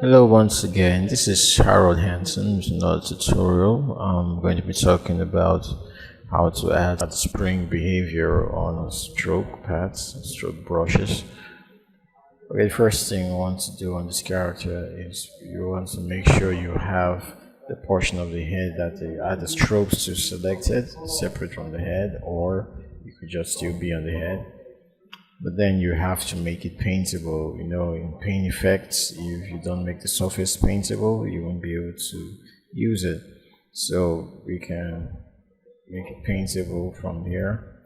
Hello once again, this is Harold Hansen with another tutorial. I'm going to be talking about how to add spring behavior on stroke pads, stroke brushes. Okay, the first thing you want to do on this character is you want to make sure you have the portion of the head that you add the strokes to selected, separate from the head, or you could just still be on the head. But then you have to make it paintable. In paint effects, if you don't make the surface paintable, you won't be able to use it. So we can make it paintable from here.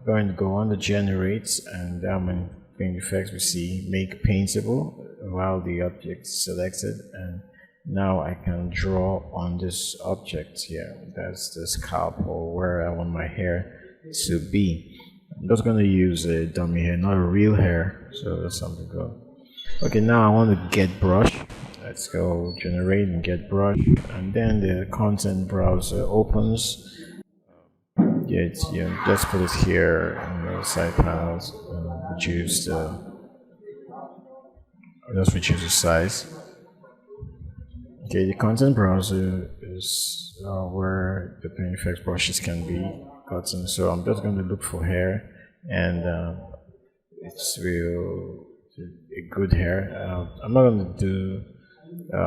Going to go on the generates, and down in paint effects we see make paintable while the object is selected, and now I can draw on this object here. That's the scalp, or where I want my hair to be. I'm just going to use a dummy hair, not a real hair, so that's something good. Okay, now I want to get brush. Let's go generate and get brush, and then the content browser opens. Let's put it here in the side panels and reduce the size. Okay, the content browser is where the paint effects brushes can be gotten. So I'm just going to look for hair, and it's real a good hair. I'm not going to do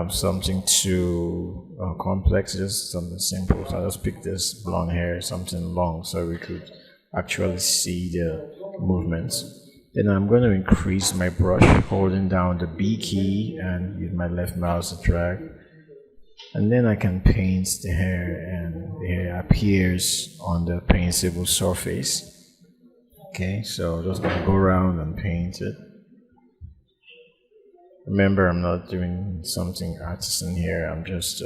something too complex, just something simple. So I'll just pick this blonde hair, something long, so we could actually see the movements. Then I'm going to increase my brush, holding down the B key and use my left mouse to drag. And then I can paint the hair, and the hair appears on the paintable surface. Okay, so just gonna go around and paint it. Remember, I'm not doing something artisan here. I'm just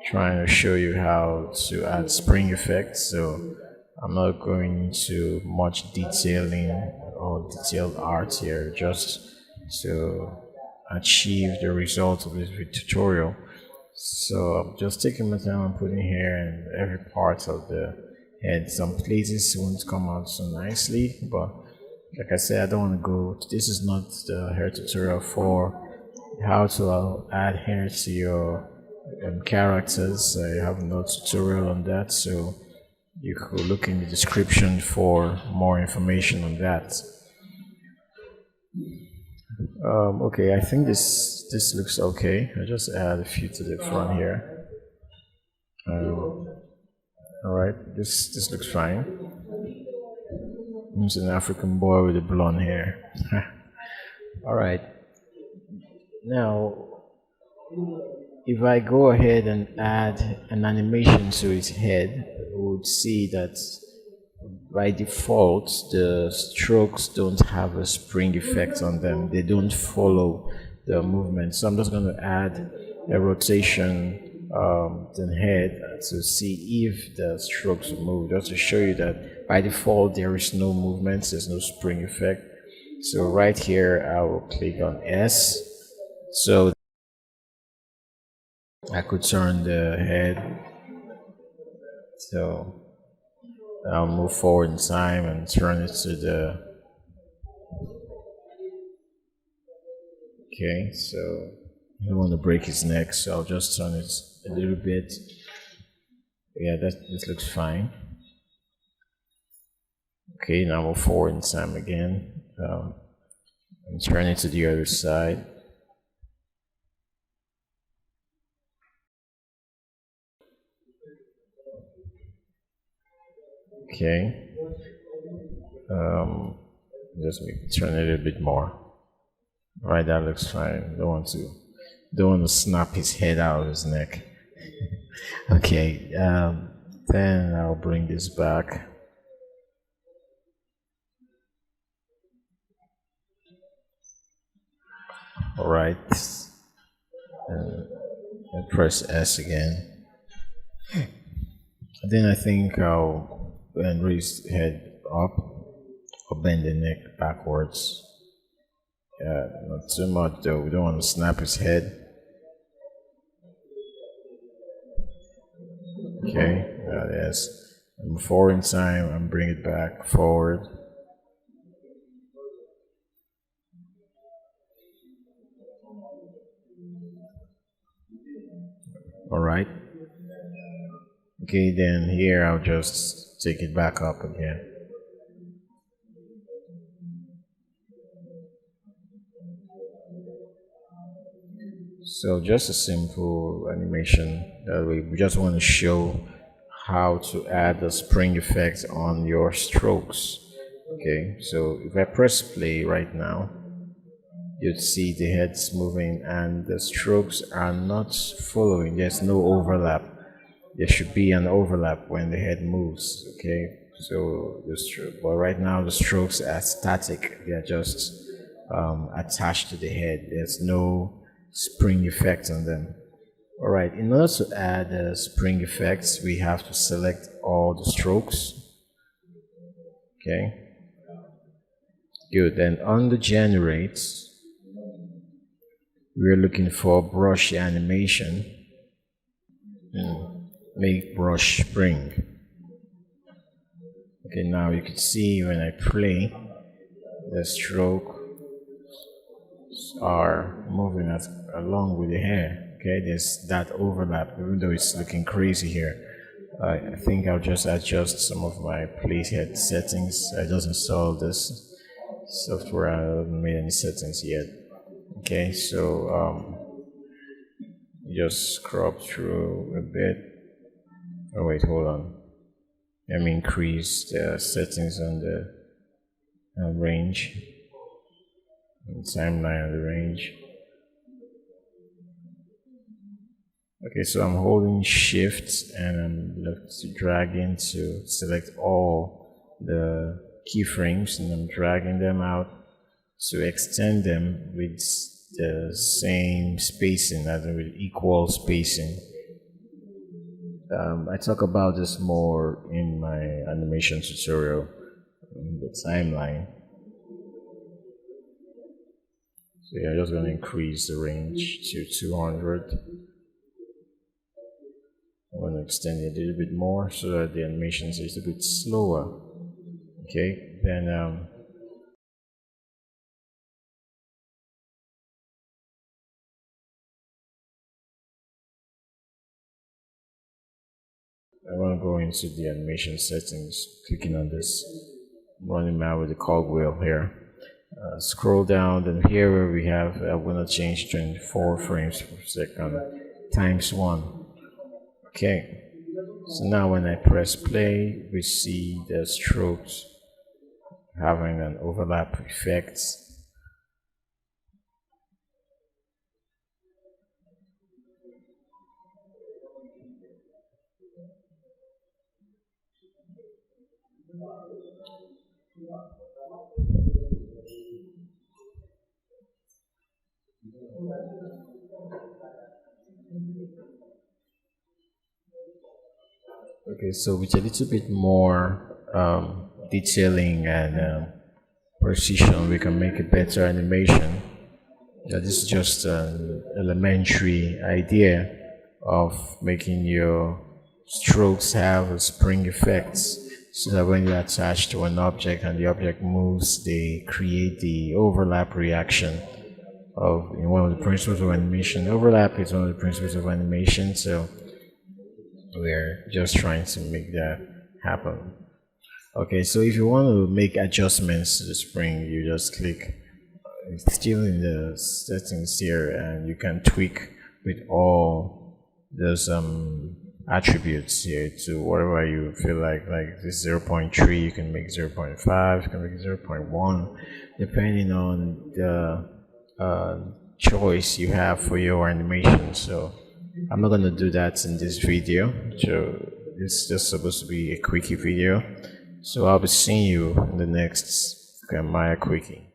trying to show you how to add spring effects. So I'm not going into much detailing or detailed art here, just to achieve the result of this tutorial. So I'm just taking my time and putting here in every part of the head. Some places won't come out so nicely, but like I said, I don't want to go. This is not the hair tutorial for how to add hair to your characters. I have no tutorial on that, so you could look in the description for more information on that. Okay, I think this looks okay. I just add a few to the front here. All right, this looks fine. He's an African boy with a blonde hair. All right. Now, if I go ahead and add an animation to his head, we would see that by default the strokes don't have a spring effect on them. They don't follow the movement. So I'm just going to add a rotation the head to see if the strokes move, just to show you that by default there is no movement, there's no spring effect. So right here I will click on S, so I could turn the head. So I'll move forward in time and turn it to the, okay, so I don't want to break his neck, so I'll just turn it a little bit. Yeah, this looks fine. Okay, now move forward in time again and turn it to the other side. Okay, just turn it a little bit more. Right, that looks fine. Don't want to snap his head out of his neck. Okay, then I'll bring this back. All right, and press S again. Then I think I'll raise the head up or bend the neck backwards. Yeah, not too much though. We don't want to snap his head. Okay, yes. And forward in time and bring it back forward. All right. Okay, then here I'll just take it back up again. So just a simple animation that we just want to show how to add the spring effect on your strokes. Okay, so if I press play right now, you'd see the heads moving and the strokes are not following. There's no overlap. There should be an overlap when the head moves. Okay, so but right now the strokes are static. They are just attached to the head. There's no spring effect on them. All right, in order to add spring effects, we have to select all the strokes. Okay, good. Then on the generate, we're looking for brush animation and make brush spring. Okay, now you can see when I play, the stroke are moving along with the hair. Okay, there's that overlap, even though it's looking crazy here. I think I'll just adjust some of my playhead settings. I just installed this software. I haven't made any settings yet. Okay, so just scrub through a bit. Oh wait, hold on. Let me increase the settings on the range, and timeline of the range. Okay, so I'm holding shift and I'm left to drag in to select all the keyframes, and I'm dragging them out to extend them with the same spacing, as in with equal spacing. I talk about this more in my animation tutorial in the timeline. So yeah, I'm just going to increase the range to 200. I'm going to extend it a little bit more so that the animation is a little bit slower. Okay, then I want to go into the animation settings, clicking on this, running out with the cogwheel here. Scroll down, then here where we have, I'm going to change 24 frames per second times 1. Okay, so now when I press play, we see the strokes having an overlap effect. Okay, so with a little bit more detailing and precision, we can make a better animation. Yeah, this is just an elementary idea of making your strokes have a spring effects, so that when you attach to an object and the object moves, they create the overlap reaction of one of the principles of animation. Overlap is one of the principles of animation, so we're just trying to make that happen. Okay, so if you want to make adjustments to the spring, you just click, it's still in the settings here, and you can tweak with all those attributes here to whatever you feel like this 0.3, you can make 0.5, you can make 0.1, depending on the choice you have for your animation. So I'm not going to do that in this video, so it's just supposed to be a quickie video. So I'll be seeing you in the next Maya Quickie.